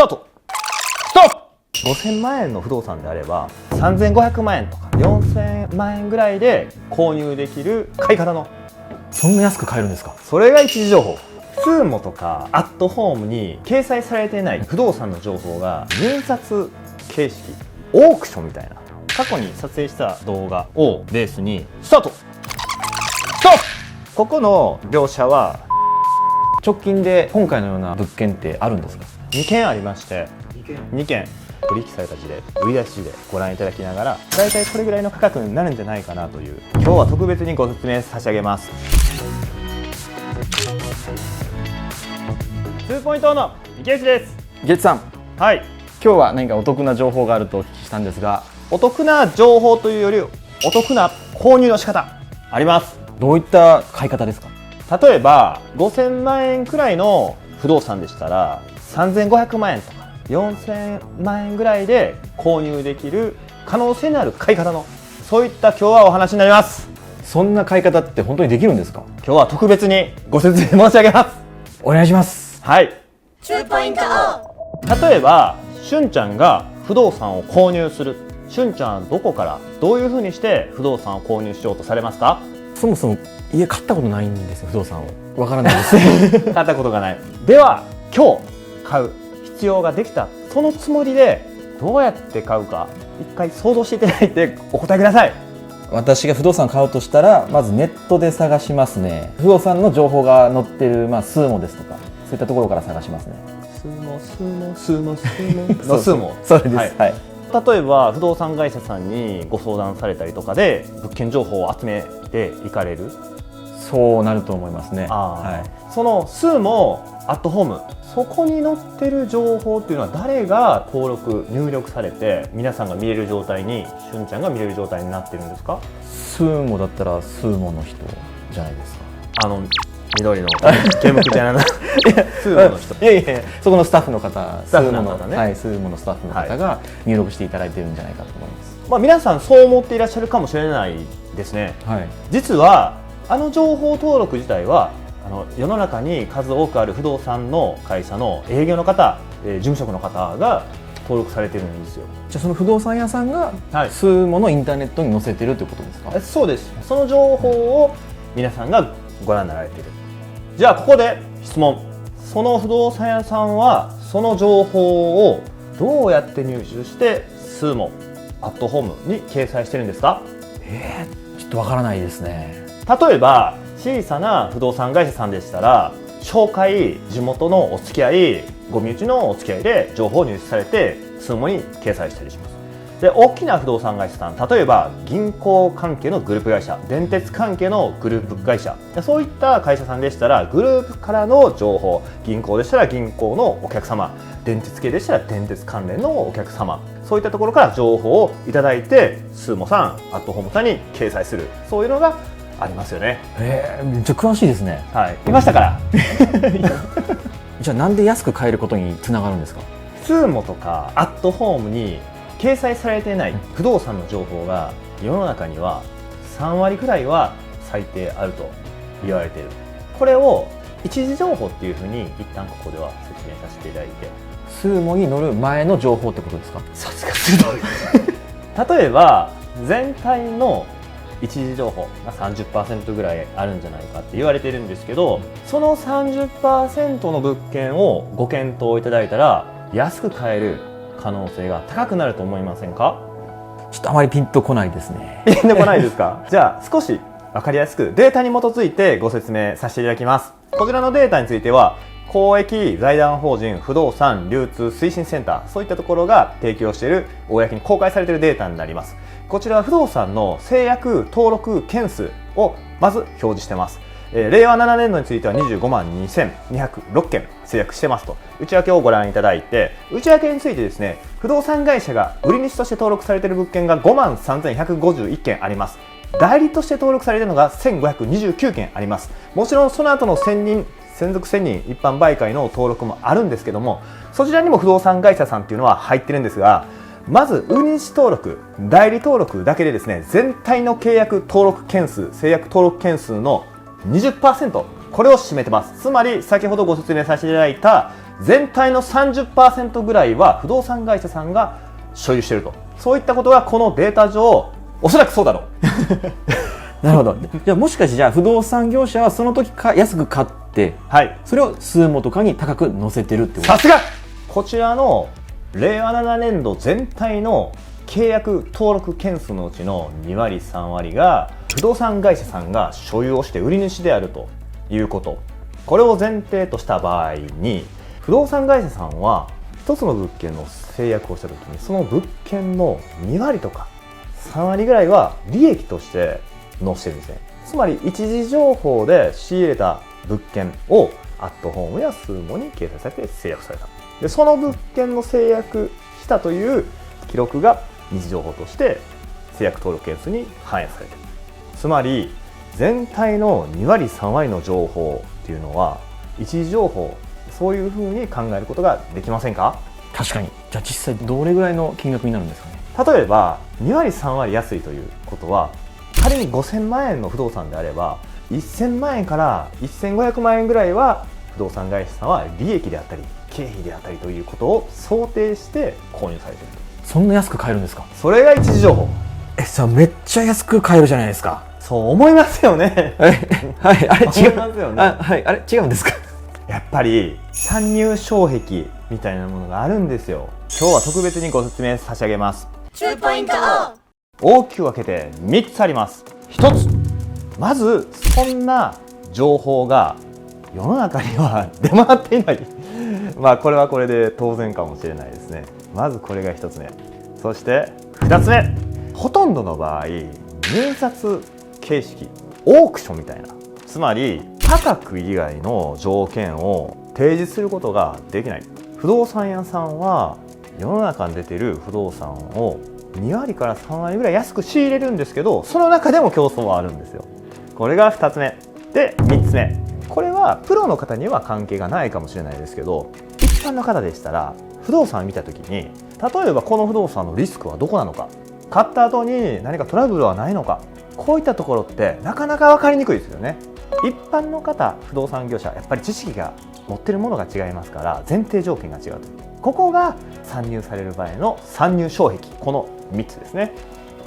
タートストップ。5000万円の不動産であれば3500万円とか4000万円ぐらいで購入できる買い方の、そんな安く買えるんですか？それが一時情報。スーモとかアットホームに掲載されていない不動産の情報が入札形式、オークションみたいな、過去に撮影した動画をベースにスタートストップ。ここの描写は直近で今回のような物件ってあるんですか？2件ありまして、2件取引された事例、売り出し事例ご覧いただきながら、だいたいこれぐらいの価格になるんじゃないかなという、今日は特別にご説明差し上げます。2ポイントの池内です。池内さん、はい、今日は何かお得な情報があるとお聞きしたんですが、お得な情報というよりお得な購入の仕方あります。どういった買い方ですか？例えば5000万円くらいの不動産でしたら3500万円とか4000万円ぐらいで購入できる可能性のある買い方の、そういった今日はお話になります。そんな買い方って本当にできるんですか？今日は特別にご説明申し上げます。お願いします。はい、2ポイント。例えばしゅんちゃんが不動産を購入する。しゅんちゃんはどこからどういうふうにして不動産を購入しようとされますか？そもそも家買ったことないんですよ、不動産を。わからないです買ったことがない。では今日買う必要ができた、そのつもりでどうやって買うか一回想像していただいてお答えください。私が不動産を買うとしたら、まずネットで探しますね。不動産の情報が載ってる、スーモですとか、そういったところから探しますね。スーモスーモスーモスーモのスーモ。それです。はい。はい。例えば不動産会社さんにご相談されたりとかで物件情報を集めていかれる。そうなると思いますね。はい、はい。そのスーモアットホーム、そこに載ってる情報っていうのは誰が登録入力されて皆さんが見れる状態に、しゅんちゃんが見れる状態になってるんですか？スーモだったらスーモの人じゃないですか。緑のケムクじゃなスーモの人。いやいや、そこのスタッフの方、スタッフの方ね。はい、スーモのスタッフの方が入力していただいてるんじゃないかと思います。まあ皆さんそう思っていらっしゃるかもしれないですね。はい。実は情報登録自体は世の中に数多くある不動産の会社の営業の方、事務職の方が登録されてるんですよ。じゃあその不動産屋さんがはい、スーモのインターネットに載せてるということですか？そうです。その情報を皆さんがご覧になられている。じゃあここで質問。その不動産屋さんはその情報をどうやって入手してスーモアットホームに掲載してるんですか？ちょっとわからないですね。例えば小さな不動産会社さんでしたら紹介、地元のお付き合い、ご身内のお付き合いで情報を入手されてスーモに掲載したりします。で、大きな不動産会社さん、例えば銀行関係のグループ会社、電鉄関係のグループ会社、そういった会社さんでしたらグループからの情報、銀行でしたら銀行のお客様、電鉄系でしたら電鉄関連のお客様、そういったところから情報をいただいてスーモさん、アットホームさんに掲載する、そういうのがありますよね。めっちゃ詳しいですね。はい、いましたからじゃあなんで安く買えることにつながるんですか？スーモとかアットホームに掲載されていない不動産の情報が世の中には3割くらいは最低あると言われている。これを一時情報っていうふうに一旦ここでは説明させていただいて、スーモに載る前の情報ってことですか？さすが鋭い例えば全体の一時情報が 30% ぐらいあるんじゃないかって言われてるんですけど、その 30% の物件をご検討いただいたら安く買える可能性が高くなると思いませんか？ちょっとあまりピンとこないですね。ピンとこないですか？じゃあ少し分かりやすくデータに基づいてご説明させていただきます。こちらのデータについては公益財団法人不動産流通推進センター、そういったところが提供している公に公開されているデータになります。こちらは不動産の制約登録件数をまず表示してます。令和7年度については25万2206件制約してますと、内訳をご覧いただいて、内訳についてですね、不動産会社が売り主として登録されている物件が5万3151件あります。代理として登録されているのが1529件あります。もちろんその後の専属専任一般媒介の登録もあるんですけども、そちらにも不動産会社さんっていうのは入ってるんですが、まず売り主登録、代理登録だけでですね、全体の契約登録件数、制約登録件数の 20%、これを占めてます。つまり先ほどご説明させていただいた全体の 30% ぐらいは不動産会社さんが所有していると、そういったことがこのデータ上おそらくそうだろうなるほど。じゃあもしかしてじゃあ不動産業者はその時安く買って、はい、それをスーモとかに高く載せてるってこと。さすが。こちらの令和7年度全体の契約登録件数のうちの2割3割が不動産会社さんが所有をして売り主であるということ、これを前提とした場合に、不動産会社さんは一つの物件の制約をしたときに、その物件の2割とか3割ぐらいは利益として載せてるんですね。つまり一時情報で仕入れた物件をアットホームやスーモに掲載されて制約された。でその物件の制約したという記録が二次情報として制約登録件数に反映されている。つまり全体の2割3割の情報っていうのは一時情報、そういうふうに考えることができませんか？確かに。じゃあ実際どれぐらいの金額になるんですかね。例えば2割3割安いということは、仮に5000万円の不動産であれば1000万円から1500万円ぐらいは不動産会社さんは利益であったり経費であったりということを想定して購入されていると。そんな安く買えるんですか？それが一時情報。さあめっちゃ安く買えるじゃないですか。そう思いますよねはい、あれ違思いますよね。はい、あれ違うんですか？やっぱり参入障壁みたいなものがあるんですよ。今日は特別にご説明差し上げます。2ポイント。大きく分けて3つあります。1つ、まずそんな情報が世の中には出回っていないまあこれはこれで当然かもしれないですね。まずこれが1つ目。そして2つ目、ほとんどの場合入札形式、オークションみたいな、つまり価格以外の条件を提示することができない。不動産屋さんは世の中に出ている不動産を2割から3割ぐらい安く仕入れるんですけど、その中でも競争はあるんですよ。これが2つ目で、3つ目、これはプロの方には関係がないかもしれないですけど、一般の方でしたら不動産を見た時に、例えばこの不動産のリスクはどこなのか、買った後に何かトラブルはないのか、こういったところってなかなか分かりにくいですよね。一般の方、不動産業者、やっぱり知識が持ってるものが違いますから前提条件が違うと。ここが参入される場合の参入障壁、この3つですね。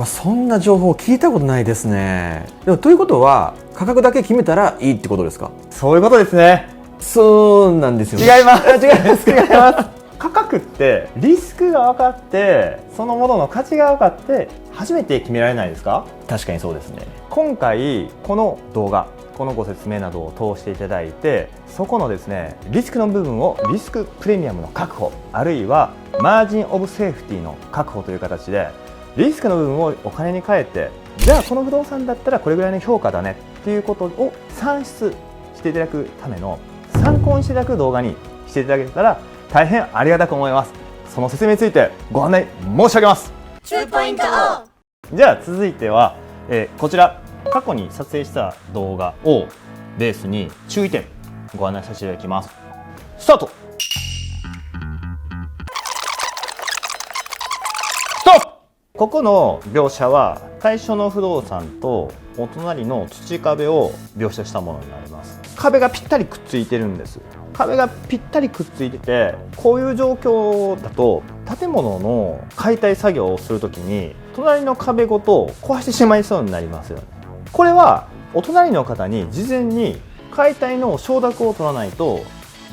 そんな情報聞いたことないですね。でもということは価格だけ決めたらいいってことですか？そういうことですね。そうなんですよね。違います。違います。違います。価格ってリスクが分かって、そのものの価値が分かって初めて決められないですか？確かにそうですね。今回この動画、このご説明などを通していただいて、そこのですねリスクの部分をリスクプレミアムの確保、あるいはマージンオブセーフティの確保という形でリスクの部分をお金に変えて、じゃあこの不動産だったらこれぐらいの評価だねっていうことを算出していただくための参考にしていただく動画にしていただけたら大変ありがたく思います。その説明についてご案内申し上げます。2ポイント。じゃあ続いては、こちら過去に撮影した動画をベースに注意点ご案内させていただきます。スタート。ストップ。ここの描写は最初の不動産とお隣の土壁を描写したものになります。壁がぴったりくっついてるんです。壁がぴったりくっついてて、こういう状況だと建物の解体作業をするときに隣の壁ごと壊してしまいそうになりますよね。これはお隣の方に事前に解体の承諾を取らないと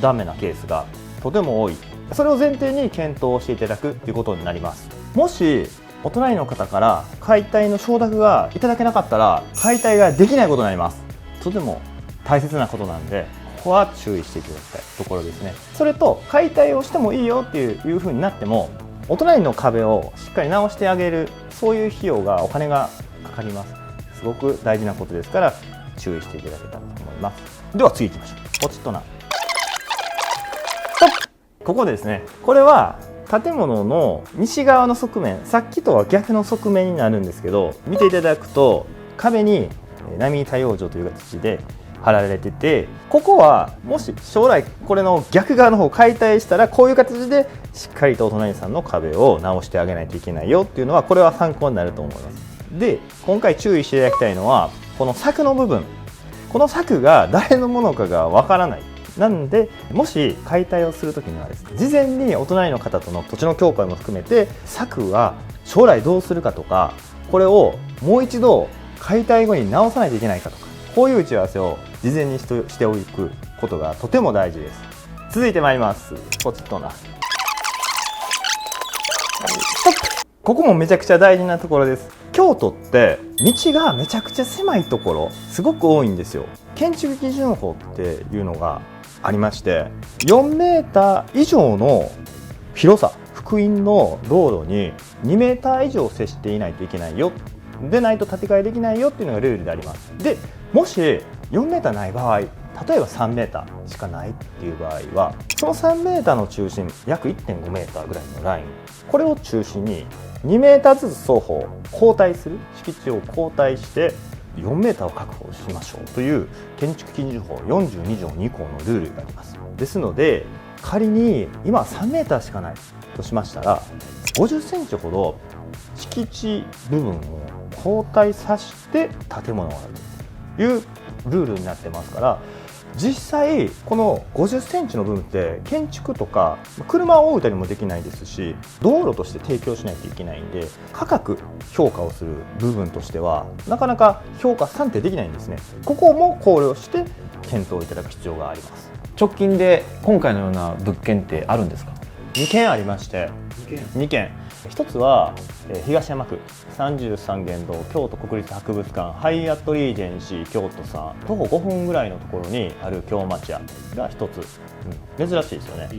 ダメなケースがとても多い。それを前提に検討していただくということになります。もしお隣の方から解体の承諾がいただけなかったら解体ができないことになります。とても大切なことなんで、ここは注意していただきたいところですね。それと解体をしてもいいよっていう風になっても、お隣の壁をしっかり直してあげる、そういう費用がお金がかかります。すごく大事なことですから注意していただけたらと思います。では次行きましょう。ポチッとな。ここですね。これは建物の西側の側面、さっきとは逆の側面になるんですけど、見ていただくと壁に波多養生という形で貼られてて、ここはもし将来これの逆側の方を解体したらこういう形でしっかりとお隣さんの壁を直してあげないといけないよっていうのは、これは参考になると思います。で、今回注意していただきたいのはこの柵の部分。この柵が誰のものかがわからない。なんでもし解体をするときにはですね、事前にお隣の方との土地の境界も含めて策は将来どうするかとか、これをもう一度解体後に直さないといけないかとか、こういう打ち合わせを事前にしておくことがとても大事です。続いてまいります。ポチッとな。ここもめちゃくちゃ大事なところです。京都って道がめちゃくちゃ狭いところすごく多いんですよ。建築基準法っていうのがありまして、4メーター以上の広さ、幅員の道路に2メーター以上接していないといけないよ、でないと建て替えできないよっていうのがルールであります。でもし4メーターない場合、例えば3メーターしかないっていう場合は、その3メーターの中心約 1.5 メーターぐらいのライン、これを中心に2メーターずつ双方交代する、敷地を交代して4メーターを確保しましょうという建築基準法42条2項のルールがあります。ですので仮に今3メーターしかないとしましたら、50センチほど敷地部分を交代させて建物があるというルールになってますから、実際この50センチの部分って建築とか車を置いたりもできないですし、道路として提供しないといけないんで、価格評価をする部分としてはなかなか評価算定できないんですね。ここも考慮して検討いただく必要があります。直近で今回のような物件ってあるんですか？ 2件ありまして、2件1つは東山区33間堂京都国立博物館ハイアットリージェンシー京都さん、徒歩5分ぐらいのところにある京町屋が1つ、珍しいですよね。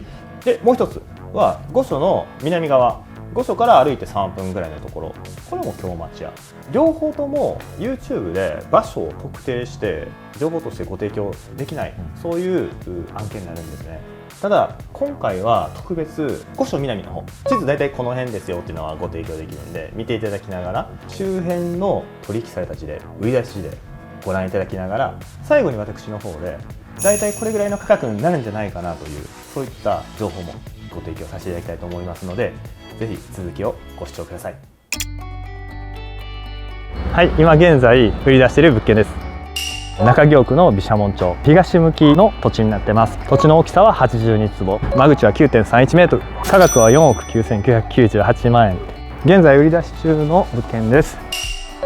でもう1つは御所の南側、御所から歩いて3分ぐらいのところ、これも京町屋。両方とも YouTube で場所を特定して情報としてご提供できない、そういう案件になるんですね。ただ今回は特別御所南の方、地図大体この辺ですよっていうのはご提供できるんで見ていただきながら、周辺の取引された事例、売り出し事例ご覧いただきながら、最後に私の方で大体これぐらいの価格になるんじゃないかなという、そういった情報もご提供させていただきたいと思いますので、ぜひ続きをご視聴ください。はい、今現在売り出している物件です。中京区の毘沙門町東向きの土地になってます。土地の大きさは82坪、間口は 9.31 メートル、価格は4億9998万円。現在売り出し中の物件です。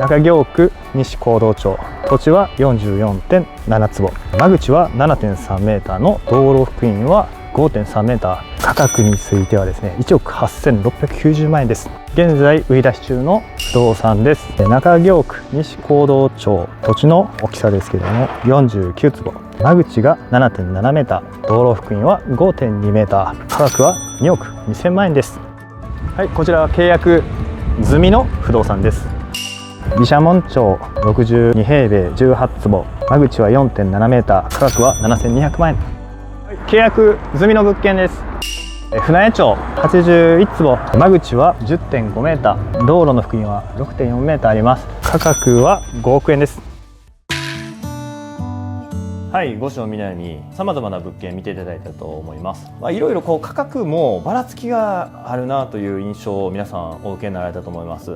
中京区西行動町、土地は 44.7 坪、間口は 7.3 メーターの道路幅員は 5.3 メーター、価格についてはですね1億8690万円です。現在売り出し中の不動産です。中京区西行動町、土地の大きさですけれども49坪、間口が 7.7 メーター、道路幅員は 5.2 メーター、価格は2億2000万円です。はい、こちらは契約済みの不動産です。毘沙門町62平米18坪、間口は 4.7 メーター、価格は7200万円。契約済みの物件です。船江町81坪、間口は 10.5 メーター、道路の幅員は 6.4 メーターあります。価格は5億円です。はい、御所南さまざまな物件見ていただいたと思います。いろいろこう価格もばらつきがあるなという印象を皆さんお受けになられたと思います。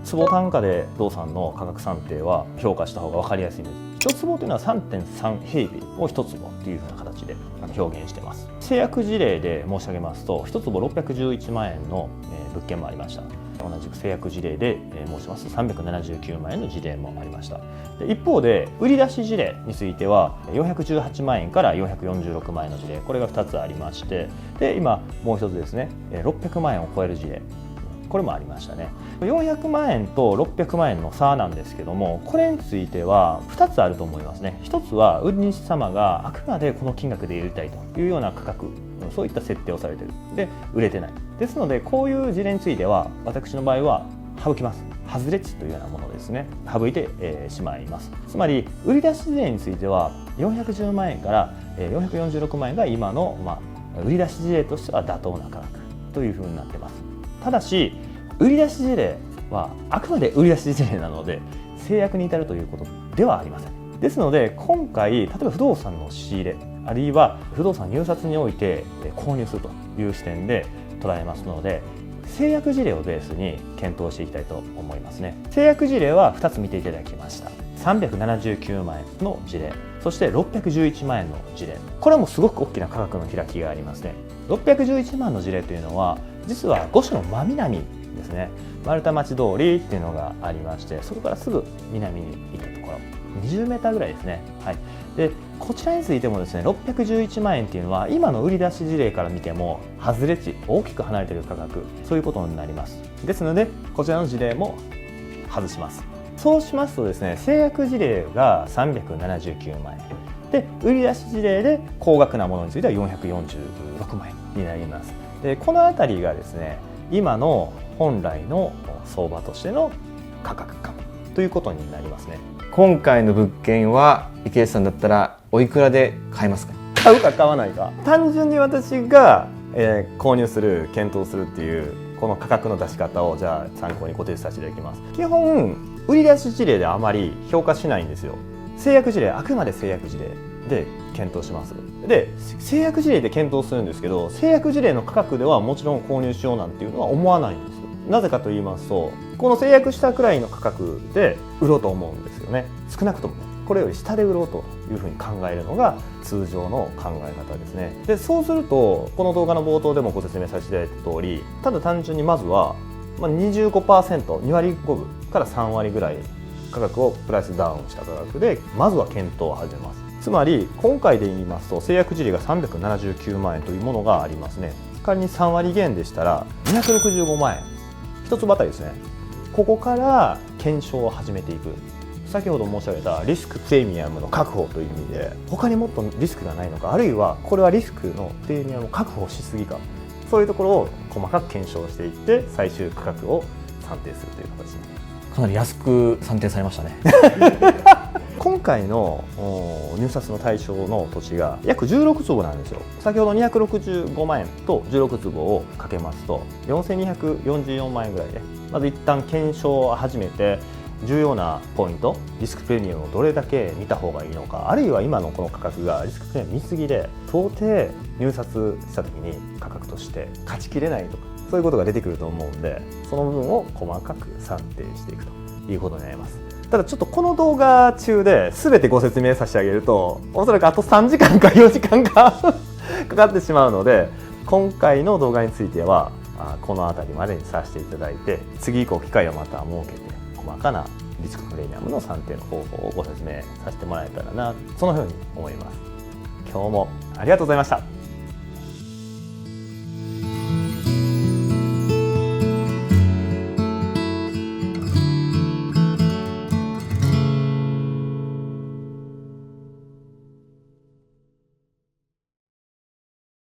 坪単価で不動産の価格算定は評価した方が分かりやすいです。1坪というのは 3.3 平米を1坪っていう風な形で表現しています。制約事例で申し上げますと、1坪611万円の物件もありました。同じく制約事例で申しますと379万円の事例もありました。で一方で売り出し事例については418万円から446万円の事例、これが2つありまして、で今もう一つですね600万円を超える事例、これもありましたね。400万円と600万円の差なんですけども、これについては2つあると思いますね。1つは売り主様があくまでこの金額で売りたいというような価格、そういった設定をされている。で売れてないですので、こういう事例については私の場合は省きます。外れ値というようなものですね、省いてしまいます。つまり売り出し事例については410万円から446万円が今の、売り出し事例としては妥当な価格というふうになっています。ただし売り出し事例はあくまで売り出し事例なので制約に至るということではありません。ですので今回例えば不動産の仕入れ、あるいは不動産入札において購入するという視点で捉えますので、制約事例をベースに検討していきたいと思いますね。制約事例は2つ見ていただきました。379万円の事例、そして611万円の事例、これはもうすごく大きな価格の開きがありますね。611万の事例というのは実は5市の真南ですね、丸太町通りっていうのがありまして、そこからすぐ南に行ったところ20メーターぐらいですね。はい、でこちらについてもですね、611万円っていうのは今の売り出し事例から見ても外れ値大きく離れている価格、そういうことになります。ですのでこちらの事例も外します。そうしますとですね、制約事例が379万円で、売り出し事例で高額なものについては446万円になります。でこのあたりがですね、今の本来の相場としての価格感ということになりますね。今回の物件は池内さんだったらおいくらで買えますか？買うか買わないか、単純に私が、購入する検討するっていうこの価格の出し方をじゃあ参考にご提示させていただきます。基本売り出し事例であまり評価しないんですよ。制約事例、あくまで制約事例で検討します。で制約事例で検討するんですけど、制約事例の価格ではもちろん購入しようなんていうのは思わないんですよ。なぜかと言いますと、この制約したくらいの価格で売ろうと思うんですよね。少なくともね、これより下で売ろうというふうに考えるのが通常の考え方ですね。でそうするとこの動画の冒頭でもご説明させていただいた通り、ただ単純にまずは 25%、2割5分から3割ぐらい価格をプライスダウンした価格でまずは検討を始めます。つまり今回で言いますと、制約事例が379万円というものがありますね。仮に3割減でしたら265万円、一つ当たりですね。ここから検証を始めていく。先ほど申し上げたリスクプレミアムの確保という意味で、他にもっとリスクがないのか、あるいはこれはリスクのプレミアムを確保しすぎか、そういうところを細かく検証していって最終価格を算定するという形に。かなり安く算定されましたね。今回の入札の対象の土地が約16坪なんですよ。先ほど265万円と16坪をかけますと4244万円ぐらいで、まず一旦検証を始めて、重要なポイント、リスクプレミアムをどれだけ見た方がいいのか、あるいは今のこの価格がリスクプレミアム見すぎで到底入札した時に価格として勝ちきれないとか、そういうことが出てくると思うんで、その部分を細かく算定していくということになります。ただちょっとこの動画中で全てご説明させてあげると、おそらくあと3時間か4時間かかかってしまうので、今回の動画についてはこの辺りまでにさせていただいて、次以降機会をまた設けて細かなリスクプレミアムの算定の方法をご説明させてもらえたらな、そのように思います。今日もありがとうございました。